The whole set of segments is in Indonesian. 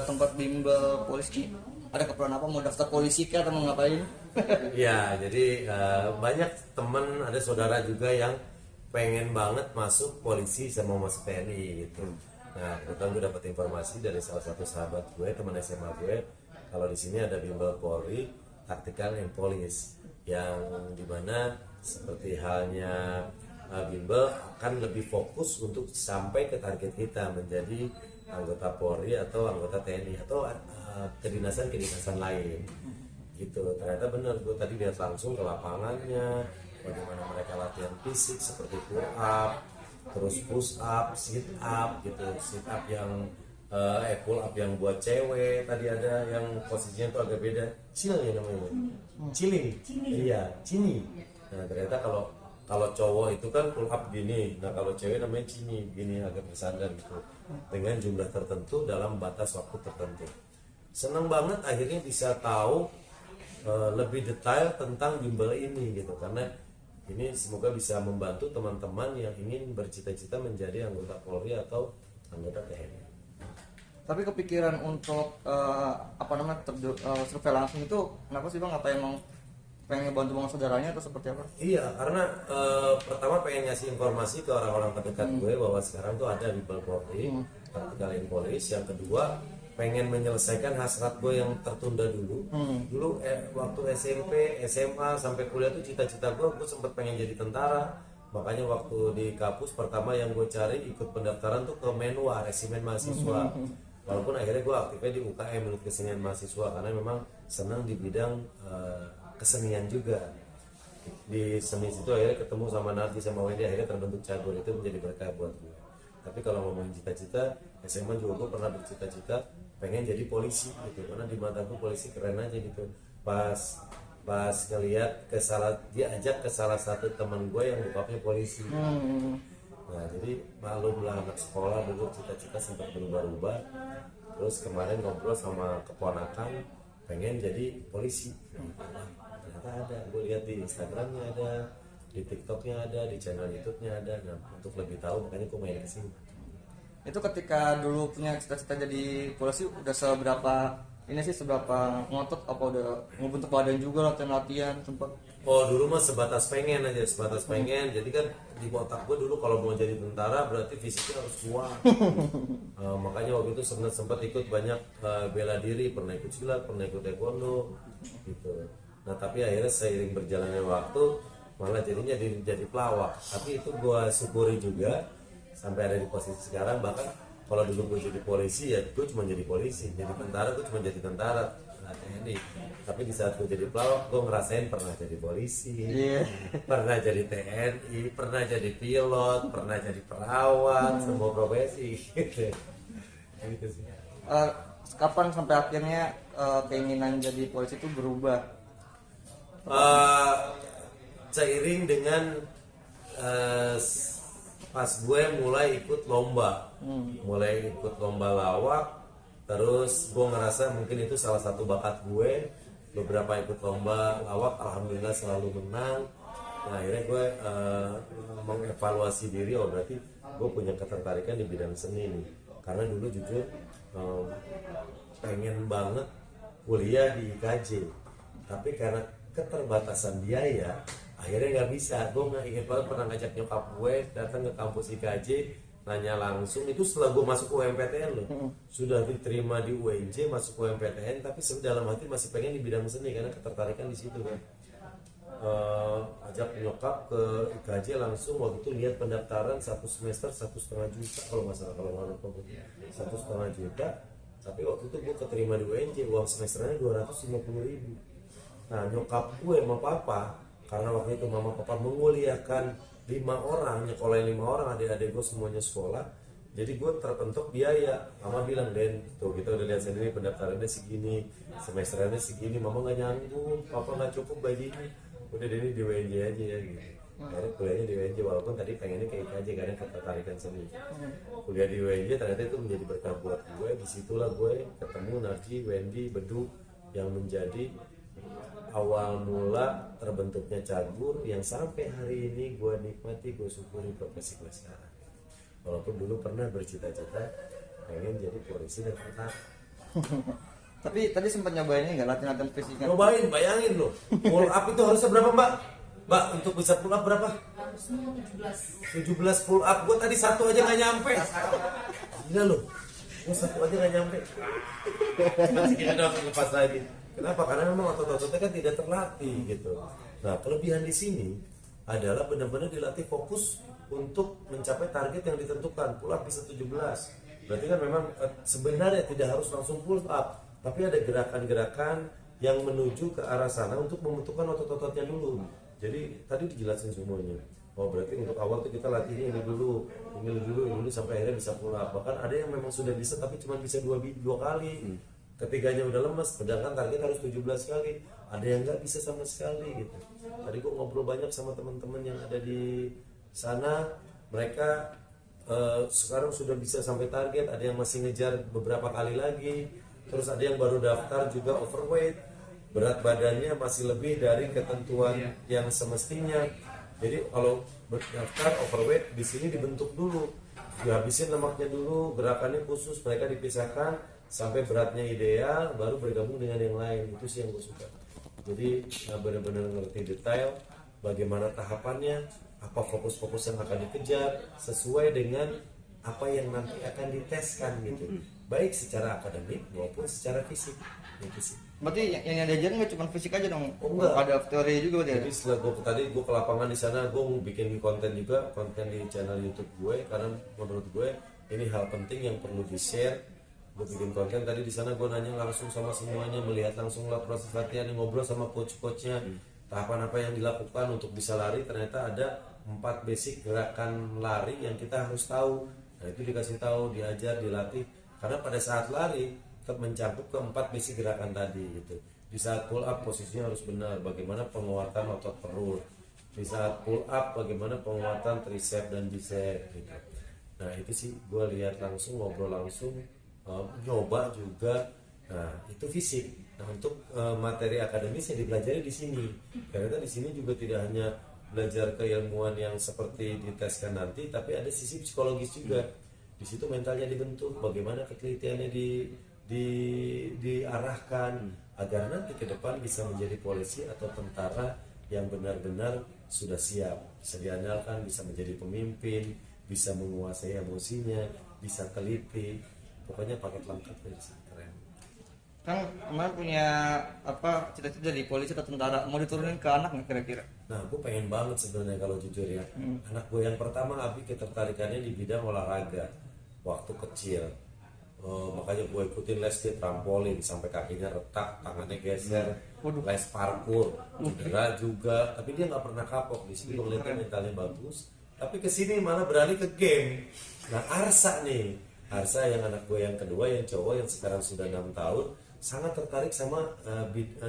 tempat bimbel polisi ada keperluan apa, mau daftar polisi kah atau mau ngapain? Ya, jadi banyak temen, ada saudara juga yang pengen banget masuk polisi sama masuk TNI gitu. Nah, kebetulan gue dapat informasi dari salah satu sahabat gue, teman SMA gue, kalau di sini ada bimbel Polri, Tactical and Police, yang dimana seperti halnya bimbel akan lebih fokus untuk sampai ke target kita menjadi anggota Polri atau anggota TNI atau kedinasan-kedinasan lain gitu. Ternyata benar, gue tadi lihat langsung ke lapangannya bagaimana mereka latihan fisik seperti pull up, terus push up, sit up gitu. Sit up yang pull up yang buat cewek tadi ada yang posisinya tuh agak beda, chill ya namanya, chilling, iya, cini. Nah ternyata kalau cowok itu kan pull up gini, nah kalau cewek namanya cini, gini agak bersandar gitu dengan jumlah tertentu dalam batas waktu tertentu. Senang banget akhirnya bisa tahu lebih detail tentang bimbel ini gitu, karena ini semoga bisa membantu teman-teman yang ingin bercita-cita menjadi anggota Polri atau anggota TNI. Tapi kepikiran untuk survei langsung itu kenapa sih bang? Apa emang pengen ngebantu bang saudaranya atau seperti apa? Iya, karena pertama pengen ngasih informasi ke orang-orang terdekat gue bahwa sekarang tuh ada bimbel Polri, Tactical and Police. Yang kedua pengen menyelesaikan hasrat gue yang tertunda dulu. Dulu waktu SMP, SMA sampai kuliah tuh cita-cita gue sempet pengen jadi tentara. Makanya waktu di kampus pertama yang gue cari ikut pendaftaran tuh ke Menwa, Resimen Mahasiswa. Walaupun akhirnya gue aktifnya di UKM, Unit Kesenian Mahasiswa, karena memang senang di bidang kesenian juga. Di seni situ akhirnya ketemu sama Nardi sama Wendy, akhirnya terbentuk cabur, itu menjadi berkah buat gue. Tapi kalau ngomongin cita-cita, SMA juga gue pernah bercita-cita pengen jadi polisi gitu, karena di mata gue polisi keren aja gitu. Pas ngeliat diajak ke salah satu teman gue yang bokapnya polisi. Nah jadi malum lah, anak sekolah dulu cita-cita sempat berubah-ubah. Terus kemarin ngobrol sama keponakan pengen jadi polisi. Ternyata ada, gue lihat di Instagramnya ada, di TikToknya ada, di channel YouTube-nya ada. Nah untuk lebih tahu makanya gue main kesini. Itu ketika dulu punya cita-cita jadi polisi udah seberapa ngotot, apa udah ngebentuk badan juga latihan sempat? Oh dulu mah sebatas pengen aja, jadi kan di otak gue dulu kalau mau jadi tentara berarti fisiknya harus kuat. Makanya waktu itu sempat ikut banyak bela diri, pernah ikut silat, pernah ikut taekwondo gitu. Nah tapi akhirnya seiring berjalannya waktu malah jadinya jadi pelawak. Tapi itu gue syukuri juga sampai ada di posisi sekarang. Bahkan kalau dulu gue jadi polisi ya gue cuma jadi polisi, jadi tentara gue cuma jadi tentara, TNI. Tapi di saat gue jadi pelawak gue ngerasain pernah jadi polisi, pernah jadi TNI, pernah jadi pilot, pernah jadi perawat, semua profesi gitu sih. Kapan sampai akhirnya keinginan jadi polisi itu berubah? Seiring dengan pas gue mulai ikut lomba, lawak, terus gue ngerasa mungkin itu salah satu bakat gue. Beberapa ikut lomba lawak, alhamdulillah selalu menang. Nah akhirnya gue mengevaluasi diri, oh berarti gue punya ketertarikan di bidang seni nih. Karena dulu jujur pengen banget kuliah di IKJ, tapi karena keterbatasan biaya akhirnya nggak bisa. Gue nggak inget banget pernah ngajak nyokap gue datang ke kampus IKJ, nanya langsung. Itu setelah gue masuk UMPTN loh, sudah diterima di UNJ, masuk UMPTN, tapi dalam hati masih pengen di bidang seni karena ketertarikan di situ kan. Ajak nyokap ke IKJ langsung. Waktu itu lihat pendaftaran 1 semester 1,5 juta kalau nggak salah, kalau nggak lupa 1,5 juta. Tapi waktu itu gue keterima di UNJ, uang semesternya 250.000. Nah nyokap gue sama papa, karena waktu itu mama papa menguliahkan 5 orang, nyekolahin 5 orang, adik-adik gue semuanya sekolah, jadi gue terpentok biaya. Mama bilang, Den, tuh kita udah lihat sendiri pendaftarannya segini, semesternya segini, mama nggak nyanggup, papa nggak cukup begini, udah Denny di WNJ aja ya gitu. Akhirnya kuliahnya di WNJ, walaupun tadi pengennya kayak aja karena ketertarikan seni. Kuliah di WNJ ternyata itu menjadi berkah buat gue. Disitulah gue ketemu Narji, Wendy, Bedu yang menjadi awal mula terbentuknya Cabur yang sampai hari ini gue nikmati, gue syukuri profesi gue sekarang. Walaupun dulu pernah bercita-cita pengen jadi polisi dan tentara. Tapi tadi sempat nyobain ini nggak latihan-latihan fisiknya? Cobain, bayangin loh, pull up itu harusnya berapa mbak? Mbak, untuk bisa pull up berapa? Harusnya 17. 17 pull up, gue tadi satu aja nggak nyampe. Gila loh, gue satu aja nggak nyampe. Kita udah harus lepas lagi. Kenapa? Karena memang otot-ototnya kan tidak terlatih gitu. Nah, kelebihan di sini adalah benar-benar dilatih fokus untuk mencapai target yang ditentukan. Pull up bisa 17. Berarti kan memang sebenarnya tidak harus langsung pull up, tapi ada gerakan-gerakan yang menuju ke arah sana untuk membentukkan otot-ototnya dulu. Jadi tadi dijelasin semuanya. Oh berarti untuk awal tuh kita latihnya ini dulu sampai akhirnya bisa pull up. Bahkan ada yang memang sudah bisa tapi cuma bisa dua kali. Ketiganya udah lemes, sedangkan target harus 17 kali. Ada yang nggak bisa sama sekali gitu. Tadi gue ngobrol banyak sama teman-teman yang ada di sana, mereka sekarang sudah bisa sampai target. Ada yang masih ngejar beberapa kali lagi. Terus ada yang baru daftar juga overweight, berat badannya masih lebih dari ketentuan yang semestinya. Jadi kalau berdaftar overweight di sini dibentuk dulu, dihabisin lemaknya dulu, gerakannya khusus, mereka dipisahkan sampai beratnya ideal, baru bergabung dengan yang lain. Itu sih yang gue suka. Jadi benar-benar ngerti detail bagaimana tahapannya, apa fokus-fokus yang akan dikejar sesuai dengan apa yang nanti akan diteskan gitu, baik secara akademik maupun secara fisik gitu sih. Berarti yang diajarin nggak cuma fisik aja dong? Oh, enggak. Ada teori juga berarti ya? Jadi setelah gue ke lapangan di sana, gue bikin konten juga, konten di channel YouTube gue, karena menurut gue ini hal penting yang perlu di share. Gue bikin konten tadi di sana, gue nanya langsung sama semuanya, melihat langsung lah proses latihan, ngobrol sama coach-coachnya, tahapan apa yang dilakukan untuk bisa lari. Ternyata ada 4 basic gerakan lari yang kita harus tahu. Nah itu dikasih tahu, diajar, dilatih. Karena pada saat lari mencakup ke 4 basic gerakan tadi gitu. Di saat pull up posisinya harus benar, bagaimana penguatan otot perut. Di saat pull up bagaimana penguatan tricep dan bicep gitu. Nah itu sih gue lihat langsung, ngobrol langsung, nyoba juga. Nah itu fisik. Nah untuk materi akademis yang dipelajari di sini. Karena di sini juga tidak hanya belajar keilmuan yang seperti diteskan nanti, tapi ada sisi psikologis juga. Di situ mentalnya dibentuk, bagaimana ketelitiannya diarahkan agar nanti ke depan bisa menjadi polisi atau tentara yang benar-benar sudah siap, bisa diandalkan, bisa menjadi pemimpin, bisa menguasai emosinya, bisa teliti, pokoknya paket lengkap dari sini. Keren. Kan kemarin punya apa cita-cita jadi polisi atau tentara, mau diturunin ke anak nggak kira-kira? Nah, gue pengen banget sebenarnya kalau jujur ya. Anak gue yang pertama Abi ketertarikannya di bidang olahraga waktu kecil. Makanya gue ikutin les di trampolin sampai kakinya retak, tangannya geser, les parkour, cedera juga, tapi dia nggak pernah kapok. Di sini gue ngeliatnya mentalnya bagus, tapi kesini malah beralih ke game. Nah Arsa nih, Arsa yang anak gue yang kedua, yang cowok yang sekarang sudah 6 tahun, sangat tertarik sama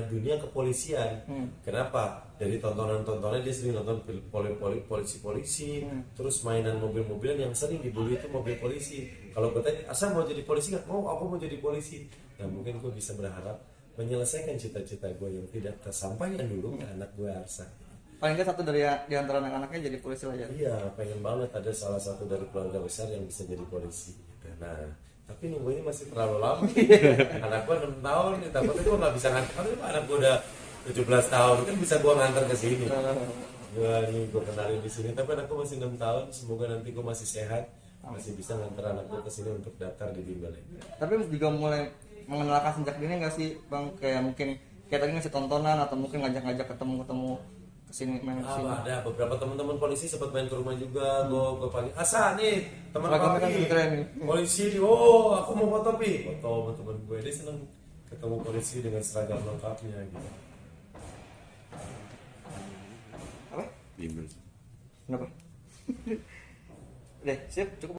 dunia kepolisian. Kenapa? Dari tontonan-tontonnya dia sering nonton polisi-polisi, terus mainan mobil-mobilan yang sering dibully itu mobil polisi. Kalau gue tanya, Asa mau jadi polisi nggak? Mau, aku mau jadi polisi. Nah mungkin gue bisa berharap menyelesaikan cita-cita gue yang tidak tersampaikan dulu ke anak gue Arsa. Paling nggak satu dari di antara anak-anaknya jadi polisi lah ya? Iya, pengen banget ada salah satu dari keluarga besar yang bisa jadi polisi. Nah, tapi nunggunya masih terlalu lama. Anak gue 6 tahun, takutnya gue nggak bisa nganter. Tapi anak gue udah 17 tahun, kan bisa gue nganter ke sini. Gue kenalin di sini, tapi anak gue masih 6 tahun. Semoga nanti gue masih sehat, masih bisa nganter anak gue ke sini untuk daftar di bimbel ini. Tapi juga mulai mengenalkan sejak dini nggak sih bang, kayak mungkin kayak tadi ngasih tontonan atau mungkin ngajak-ngajak ketemu kesini main kesini. Ada beberapa teman-teman polisi sempat main ke rumah juga. Gue panggil, Asa nih teman Seragamnya papi kan keren nih. polisi nih. Oh aku mau foto pi, foto sama teman gue. Dia seneng ketemu polisi dengan seragam lengkapnya gitu. Apa? Bimbel. Kenapa? Deh, sip, cukup.